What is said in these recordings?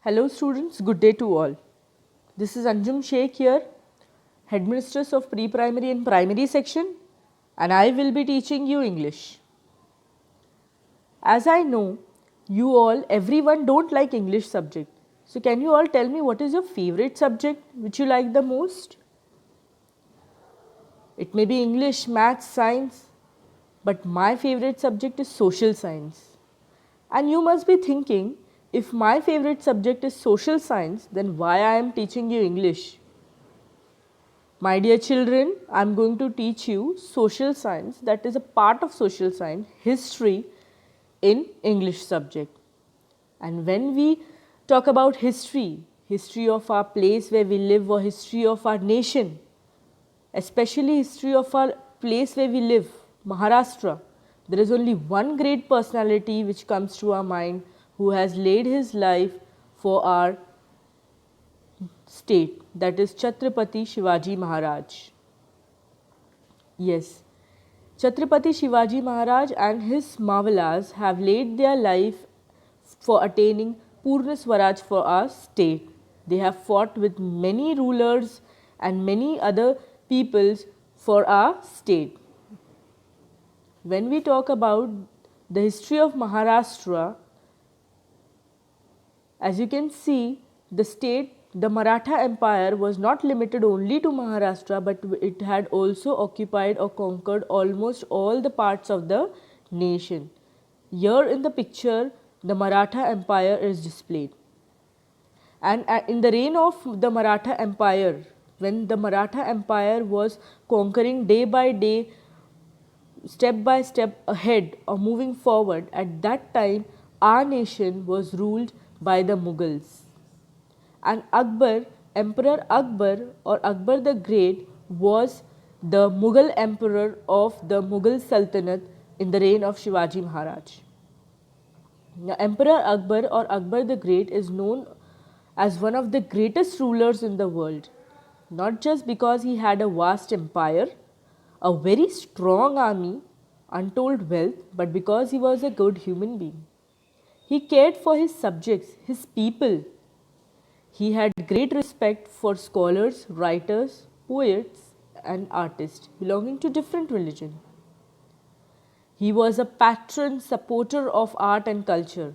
Hello students, good day to all. This is Anjum Sheikh here, Headmistress of Pre-Primary and Primary section, and I will be teaching you English. As I know, you all, everyone don't like English subject. So can you all tell me what is your favorite subject which you like the most? It may be English, maths, science, but my favorite subject is social science. And you must be thinking, if my favorite subject is social science, then why I am teaching you English? My dear children, I am going to teach you social science, that is a part of social science, history in English subject. And when we talk about history, history of our place where we live or history of our nation, especially history of our place where we live, Maharashtra, there is only one great personality which comes to our mind who has laid his life for our state, that is Chhatrapati Shivaji Maharaj. Yes, Chhatrapati Shivaji Maharaj and his Mavalas have laid their life for attaining Purna Swaraj for our state. They have fought with many rulers and many other peoples for our state. When we talk about the history of Maharashtra, as you can see, the state, the Maratha Empire was not limited only to Maharashtra, but it had also occupied or conquered almost all the parts of the nation. Here in the picture, the Maratha Empire is displayed. And in the reign of the Maratha Empire, when the Maratha Empire was conquering day by day, step by step ahead or moving forward, at that time our nation was ruled by the Mughals. And Akbar, Emperor Akbar or Akbar the Great, was the Mughal emperor of the Mughal Sultanate in the reign of Shivaji Maharaj. Now, Emperor Akbar or Akbar the Great is known as one of the greatest rulers in the world, not just because he had a vast empire, a very strong army, untold wealth, but because he was a good human being. He cared for his subjects, his people. He had great respect for scholars, writers, poets, and artists belonging to different religions. He was a patron supporter of art and culture.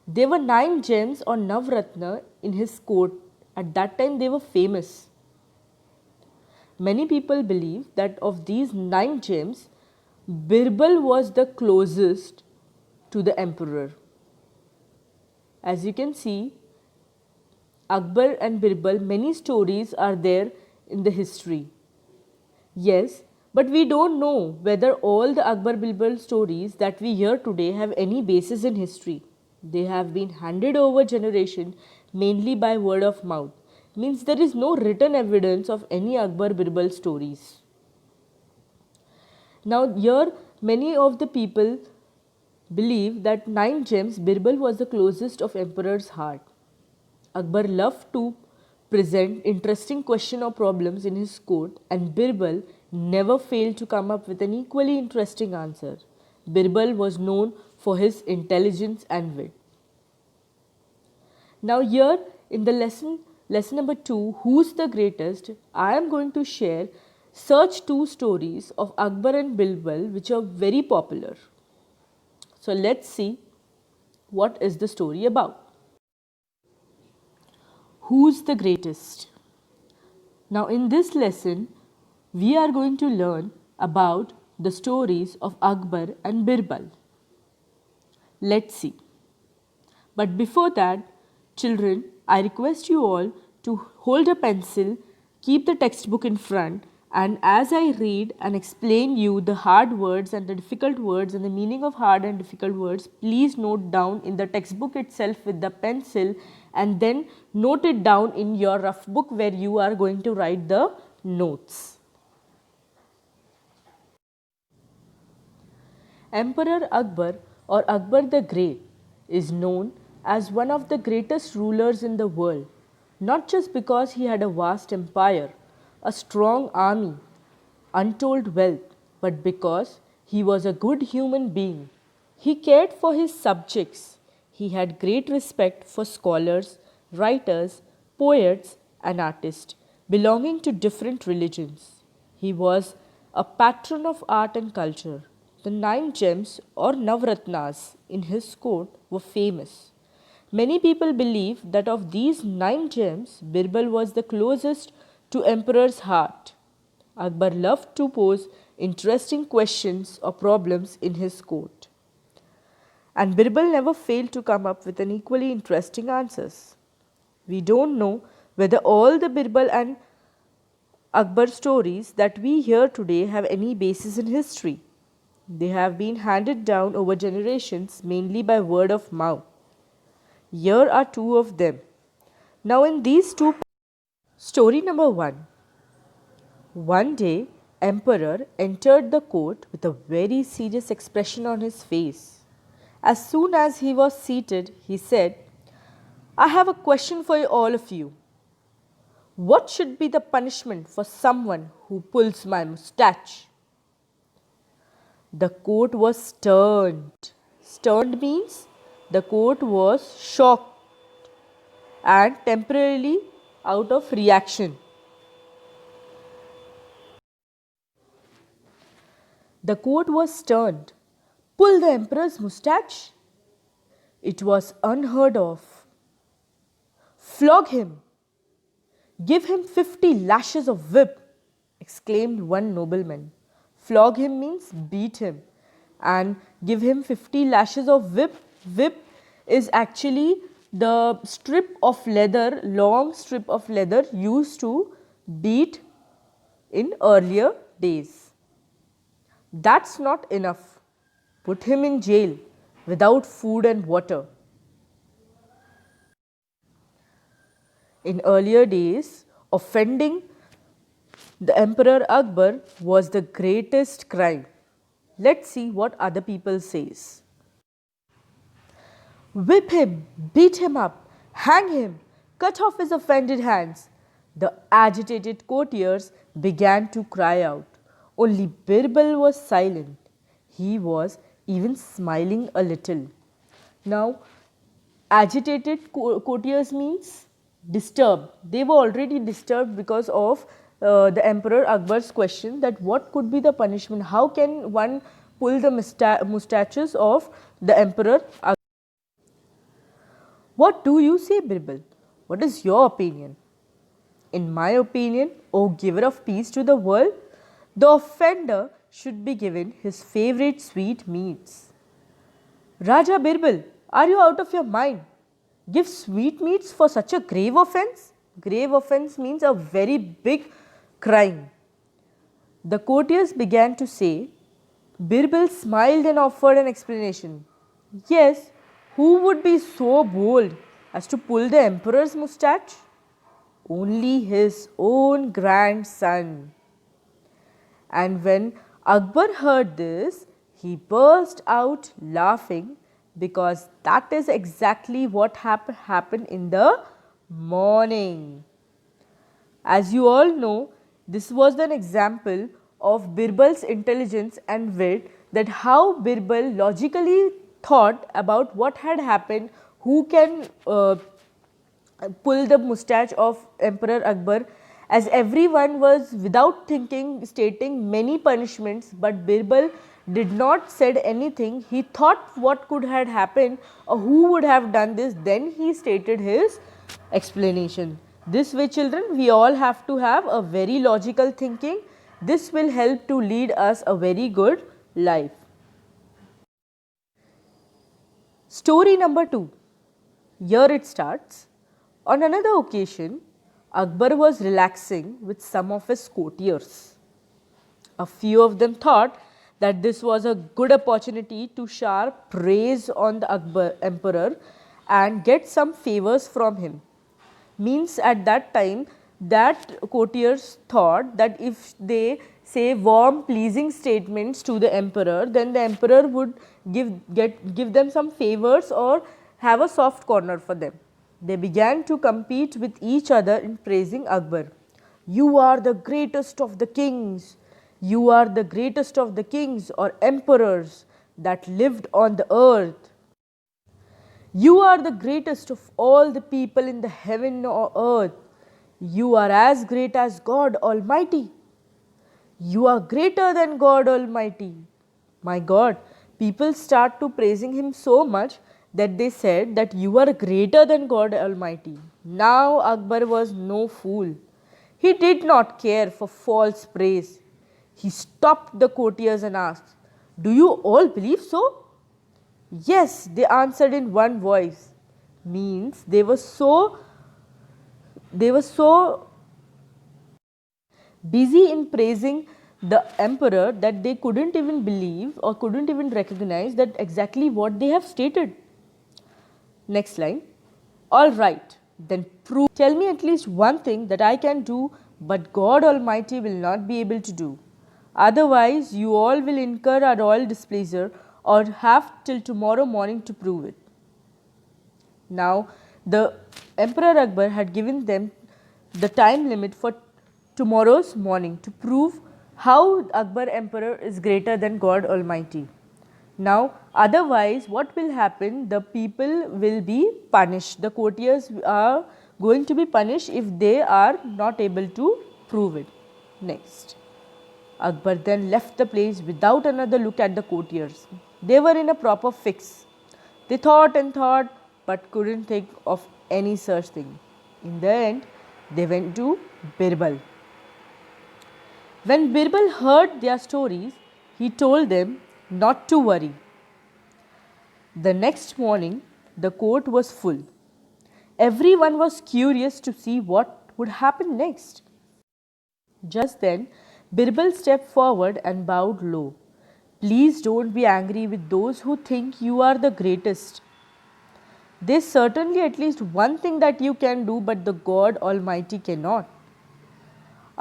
There were 9 gems or Navratna in his court. At that time, they were famous. Many people believe that of these 9 gems, Birbal was the closest to the emperor. As you can see, Akbar and Birbal, many stories are there in the history. Yes, but we don't know whether all the Akbar Birbal stories that we hear today have any basis in history. They have been handed over generation mainly by word of mouth. Means there is no written evidence of any Akbar Birbal stories. Now here many of the people believe that 9 gems Birbal was the closest of emperor's heart. Akbar loved to present interesting question or problems in his court, and Birbal never failed to come up with an equally interesting answer. Birbal was known for his intelligence and wit. Now here in the lesson number 2, Who's the Greatest, I am going to share such 2 stories of Akbar and Birbal which are very popular. So let's see what is the story about. Who's the greatest? Now in this lesson, we are going to learn about the stories of Akbar and Birbal. Let's see. But before that, children, I request you all to hold a pencil, keep the textbook in front, and as I read and explain you the hard words and the difficult words and the meaning of hard and difficult words, please note down in the textbook itself with the pencil and then note it down in your rough book where you are going to write the notes. Emperor Akbar or Akbar the Great is known as one of the greatest rulers in the world, not just because he had a vast empire, a strong army, untold wealth, but because he was a good human being. He cared for his subjects. He had great respect for scholars, writers, poets, and artists belonging to different religions. He was a patron of art and culture. The nine gems or Navratnas in his court were famous. Many people believe that of these nine gems, Birbal was the closest to emperor's heart. Akbar loved to pose interesting questions or problems in his court. And Birbal never failed to come up with an equally interesting answers. We don't know whether all the Birbal and Akbar stories that we hear today have any basis in history. They have been handed down over generations mainly by word of mouth. Here are two of them. Now, in these two, story number one day, Emperor entered the court with a very serious expression on his face. As soon as he was seated, he said, I have a question for all of you. What should be the punishment for someone who pulls my moustache? The court was stunned. Stunned means the court was shocked and temporarily out of reaction. The court was stunned. Pull the emperor's moustache? It was unheard of. Flog him. Give him 50 lashes of whip, exclaimed one nobleman. Flog him means beat him, and give him 50 lashes of whip. Whip is actually the strip of leather, long strip of leather used to beat in earlier days. That's not enough. Put him in jail without food and water. In earlier days, offending the Emperor Akbar was the greatest crime. Let's see what other people says. Whip him, beat him up, hang him, cut off his offended hands. The agitated courtiers began to cry out. Only Birbal was silent. He was even smiling a little. Now, agitated courtiers means disturbed. They were already disturbed because of the Emperor Akbar's question that what could be the punishment? How can one pull the moustaches of the Emperor Akbar? What do you say, Birbal? What is your opinion? In my opinion, O giver of peace to the world, the offender should be given his favorite sweet meats. Raja Birbal, are you out of your mind? Give sweetmeats for such a grave offence? Grave offence means a very big crime. The courtiers began to say. Birbal smiled and offered an explanation. Yes, who would be so bold as to pull the emperor's moustache? Only his own grandson. And when Akbar heard this, he burst out laughing because that is exactly what happened in the morning. As you all know, this was an example of Birbal's intelligence and wit, that how Birbal logically thought about what had happened, who can pull the moustache of Emperor Akbar, as everyone was without thinking stating many punishments, but Birbal did not said anything. He thought what could have happened or who would have done this, then he stated his explanation. This way, children, we all have to have a very logical thinking. This will help to lead us a very good life. Story number 2. Here it starts. On another occasion, Akbar was relaxing with some of his courtiers. A few of them thought that this was a good opportunity to shower praise on the emperor and get some favors from him. Means at that time that courtiers thought that if they say warm pleasing statements to the emperor, then the emperor would give them some favors or have a soft corner for them. They began to compete with each other in praising Akbar. You are the greatest of the kings. You are the greatest of the kings or emperors that lived on the earth. You are the greatest of all the people in the heaven or earth. You are as great as God Almighty. You are greater than God Almighty. My God, people start to praising him so much that they said that you are greater than God Almighty. Now Akbar was no fool. He did not care for false praise. He stopped the courtiers and asked, "Do you all believe so?" Yes, they answered in one voice. Means they were so busy in praising the emperor that they couldn't even believe or couldn't even recognize that exactly what they have stated. Next line. All right, then prove. Tell me at least one thing that I can do, but God Almighty will not be able to do. Otherwise, you all will incur our royal displeasure or have till tomorrow morning to prove it. Now, the Emperor Akbar had given them the time limit for tomorrow's morning to prove how Akbar Emperor is greater than God Almighty. Now, otherwise, what will happen? The people will be punished. The courtiers are going to be punished if they are not able to prove it. Next. Akbar then left the place without another look at the courtiers. They were in a proper fix. They thought and thought but couldn't think of any such thing. In the end, they went to Birbal. When Birbal heard their stories, he told them not to worry. The next morning, the court was full. Everyone was curious to see what would happen next. Just then, Birbal stepped forward and bowed low. Please don't be angry with those who think you are the greatest. There's certainly at least one thing that you can do, but the God Almighty cannot.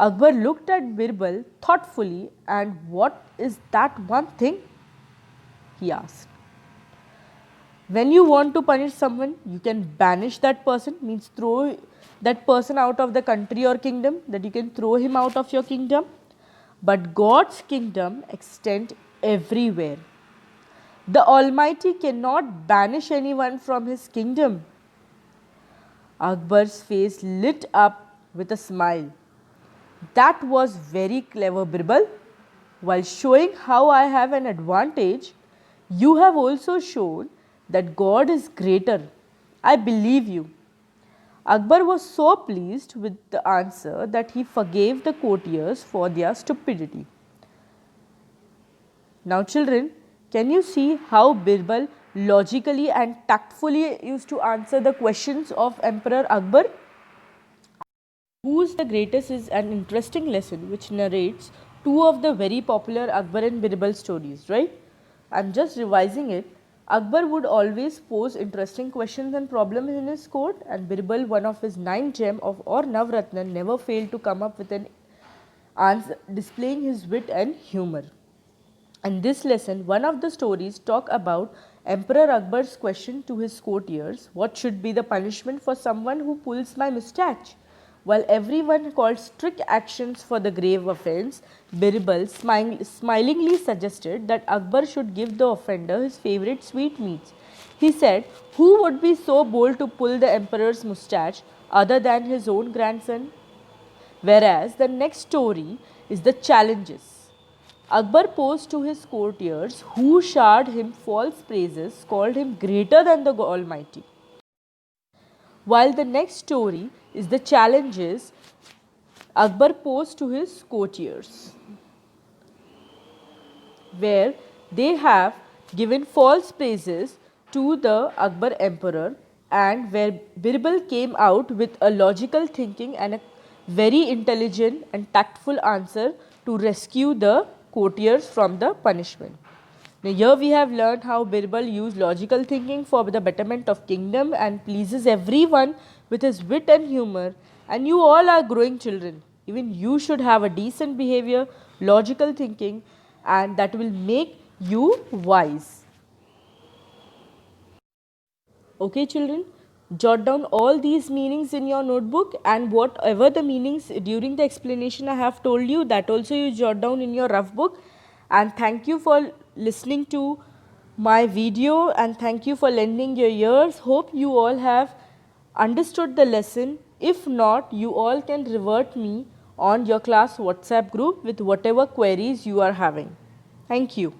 Akbar looked at Birbal thoughtfully, and what is that one thing? He asked. When you want to punish someone, you can banish that person, means throw that person out of the country or kingdom, that you can throw him out of your kingdom. But God's kingdom extends everywhere. The Almighty cannot banish anyone from his kingdom. Akbar's face lit up with a smile. That was very clever, Birbal. While showing how I have an advantage, you have also shown that God is greater. I believe you. Akbar was so pleased with the answer that he forgave the courtiers for their stupidity. Now children, can you see how Birbal logically and tactfully used to answer the questions of Emperor Akbar? Who's the greatest is an interesting lesson which narrates two of the very popular Akbar and Birbal stories, right? I'm just revising it. Akbar would always pose interesting questions and problems in his court, and Birbal, one of his 9 gem of or Navratna, never failed to come up with an answer displaying his wit and humor. In this lesson, one of the stories talk about Emperor Akbar's question to his courtiers, what should be the punishment for someone who pulls my moustache? While everyone called strict actions for the grave offence, Birbal smilingly suggested that Akbar should give the offender his favourite sweetmeats. He said, who would be so bold to pull the emperor's moustache other than his own grandson? Whereas the next story is the challenges. Akbar posed to his courtiers who showered him false praises, called him greater than the Almighty. While the next story is the challenges Akbar posed to his courtiers, where they have given false praises to the Akbar emperor, and where Birbal came out with a logical thinking and a very intelligent and tactful answer to rescue the courtiers from the punishment. Now here we have learned how Birbal used logical thinking for the betterment of kingdom and pleases everyone with his wit and humor, and you all are growing children. Even you should have a decent behavior, logical thinking, and that will make you wise. Okay children, jot down all these meanings in your notebook, and whatever the meanings during the explanation I have told you, that also you jot down in your rough book. And thank you for listening to my video and thank you for lending your ears. Hope you all have understood the lesson. If not, you all can revert me on your class WhatsApp group with whatever queries you are having. Thank you.